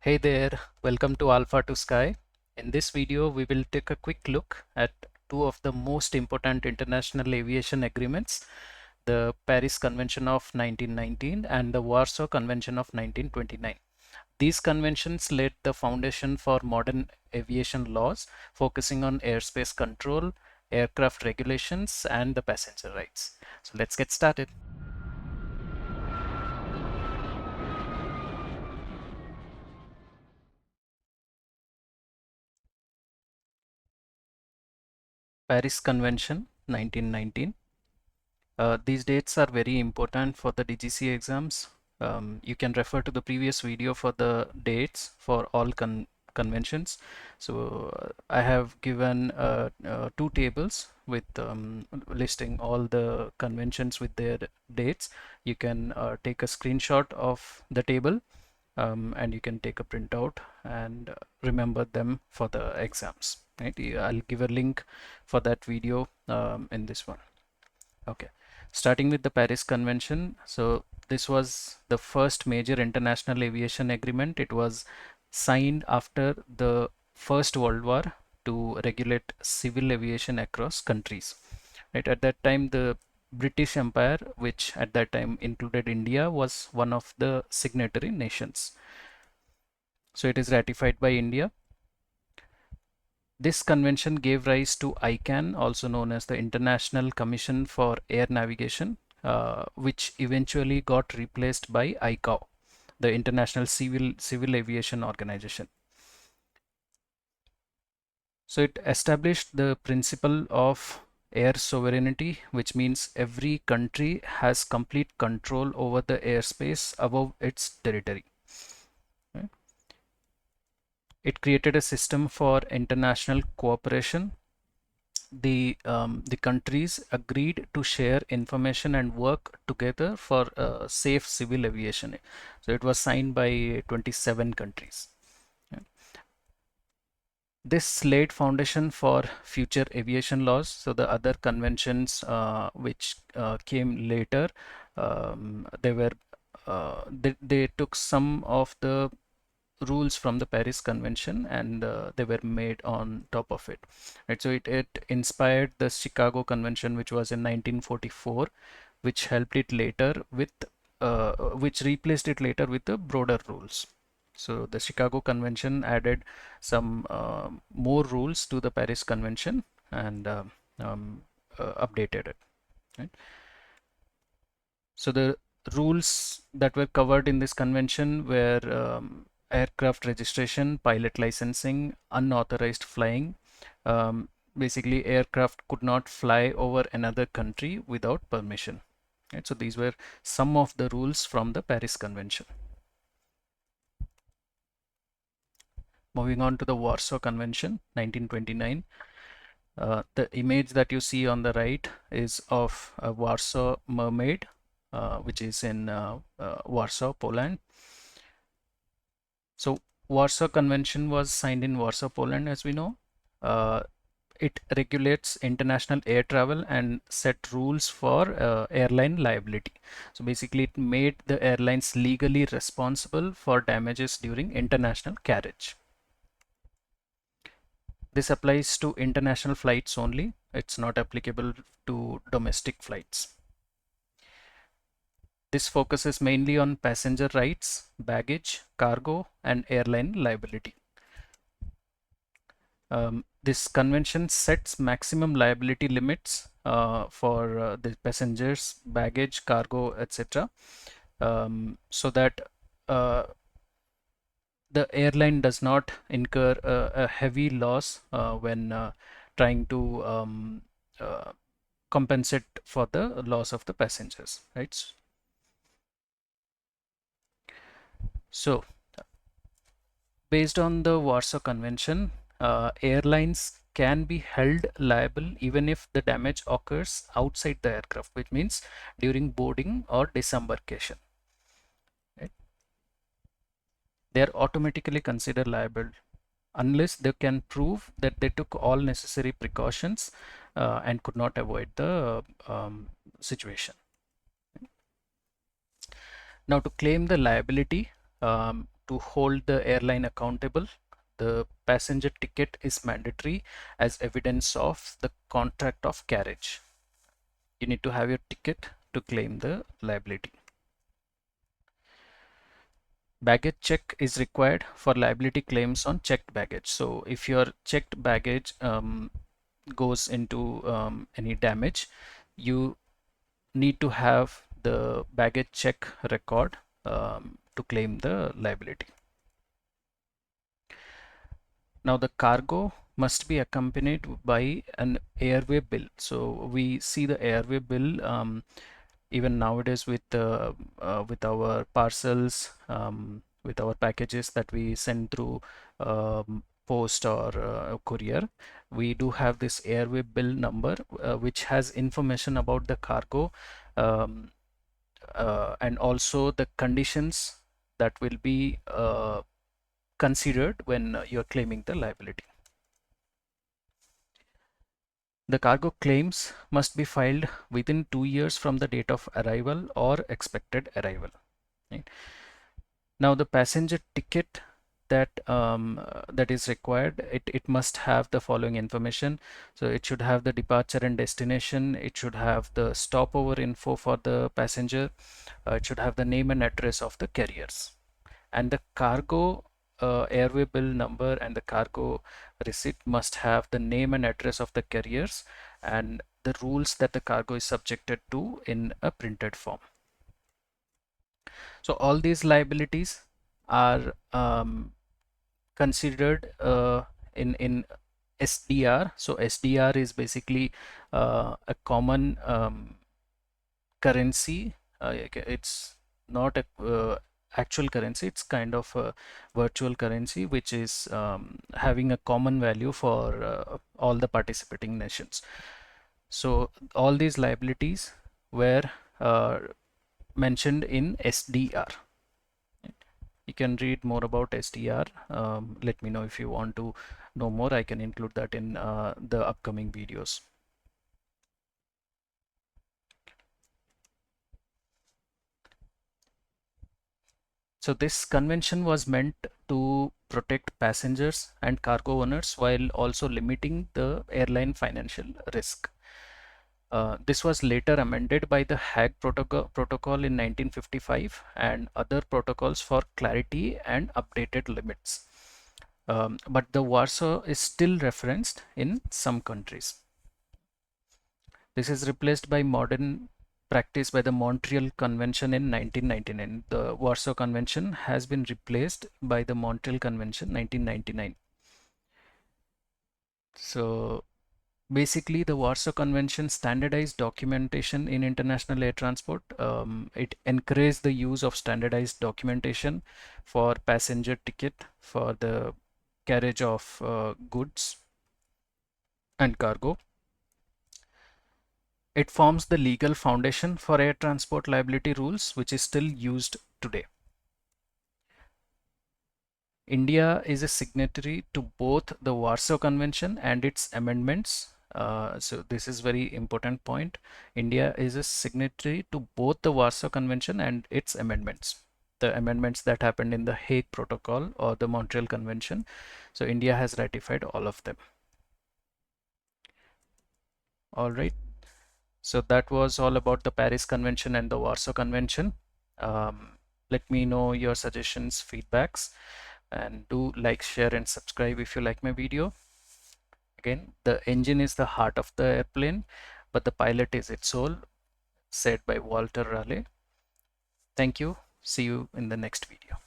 Hey there, welcome to Alpha to Sky. In this video, we will take a quick look at two of the most important international aviation agreements, the Paris Convention of 1919 and the Warsaw Convention of 1929. These conventions laid the foundation for modern aviation laws, focusing on airspace control, aircraft regulations, and the passenger rights. So let's get started. Paris Convention 1919. These dates are very important for the DGCA exams. You can refer to the previous video for the dates for all conventions. So I have given two tables with listing all the conventions with their dates. You can take a screenshot of the table and you can take a printout and remember them for the exams. Right? I'll give a link for that video in this one. Okay, starting with the Paris Convention. So this was the first major international aviation agreement. It was signed after the First World War to regulate civil aviation across countries. Right, at that time, the British Empire, which at that time included India, was one of the signatory nations. So it is ratified by India. This convention gave rise to ICAN, also known as the International Commission for Air Navigation, which eventually got replaced by ICAO, the International Civil Aviation Organization. So it established the principle of air sovereignty, which means every country has complete control over the airspace above its territory. Right? It created a system for international cooperation. The countries agreed to share information and work together for safe civil aviation. So it was signed by 27 countries. Yeah. This laid foundation for future aviation laws. So the other conventions which came later, they took some of the rules from the Paris Convention and they were made on top of it. Right, so it inspired the Chicago Convention, which was in 1944, which helped it later with which replaced it later with the broader rules. So the Chicago Convention added some more rules to the Paris Convention and updated it. Right? So the rules that were covered in this convention were aircraft registration, pilot licensing, unauthorized flying. Basically, aircraft could not fly over another country without permission. Right? So these were some of the rules from the Paris Convention. Moving on to the Warsaw Convention, 1929. The image that you see on the right is of a Warsaw mermaid, which is in Warsaw, Poland. So Warsaw Convention was signed in Warsaw, Poland, as we know. It regulates international air travel and set rules for airline liability. So basically, it made the airlines legally responsible for damages during international carriage. This applies to international flights only. It's not applicable to domestic flights. This focuses mainly on passenger rights, baggage, cargo, and airline liability. This convention sets maximum liability limits for the passengers, baggage, cargo, etc. So that the airline does not incur a heavy loss when trying to compensate for the loss of the passengers, right? So based on the Warsaw Convention, airlines can be held liable even if the damage occurs outside the aircraft, which means during boarding or disembarkation. Right? They are automatically considered liable unless they can prove that they took all necessary precautions and could not avoid the situation. Now, to claim the liability, to hold the airline accountable, the passenger ticket is mandatory as evidence of the contract of carriage. You need to have your ticket to claim the liability. Baggage check is required for liability claims on checked baggage. So if your checked baggage goes into any damage, you need to have the baggage check record to claim the liability. Now the cargo must be accompanied by an airway bill. So we see the airway bill even nowadays with our parcels, with our packages that we send through post or courier. We do have this airway bill number which has information about the cargo um, and also the conditions that will be considered when you're claiming the liability. The cargo claims must be filed within 2 years from the date of arrival or expected arrival. Right? Now the passenger ticket that is required, it must have the following information. So it should have the departure and destination, it should have the stopover info for the passenger, it should have the name and address of the carriers, and the cargo airway bill number and the cargo receipt must have the name and address of the carriers and the rules that the cargo is subjected to in a printed form. So all these liabilities are considered in SDR. So SDR is basically a common currency. It's not a actual currency, it's kind of a virtual currency which is having a common value for all the participating nations. So all these liabilities were mentioned in SDR. You can read more about SDR. Let me know if you want to know more. I can include that in the upcoming videos. So this convention was meant to protect passengers and cargo owners while also limiting the airline financial risk. This was later amended by the Hague Protocol in 1955 and other protocols for clarity and updated limits. But the Warsaw is still referenced in some countries. This is replaced by modern practice by the Montreal Convention in 1999. The Warsaw Convention has been replaced by the Montreal Convention 1999. So basically the Warsaw Convention standardized documentation in international air transport. It encouraged the use of standardized documentation for passenger ticket for the carriage of goods and cargo. It forms the legal foundation for air transport liability rules, which is still used today. India is a signatory to both the Warsaw Convention and its amendments. So this is very important point. India is a signatory to both the Warsaw Convention and its amendments. The amendments that happened in the Hague Protocol or the Montreal Convention. So India has ratified all of them. All right. So that was all about the Paris Convention and the Warsaw Convention. Let me know your suggestions, feedbacks, and do like, share, and subscribe if you like my video. Again, the engine is the heart of the airplane, but the pilot is its soul, said by Walter Raleigh. Thank you. See you in the next video.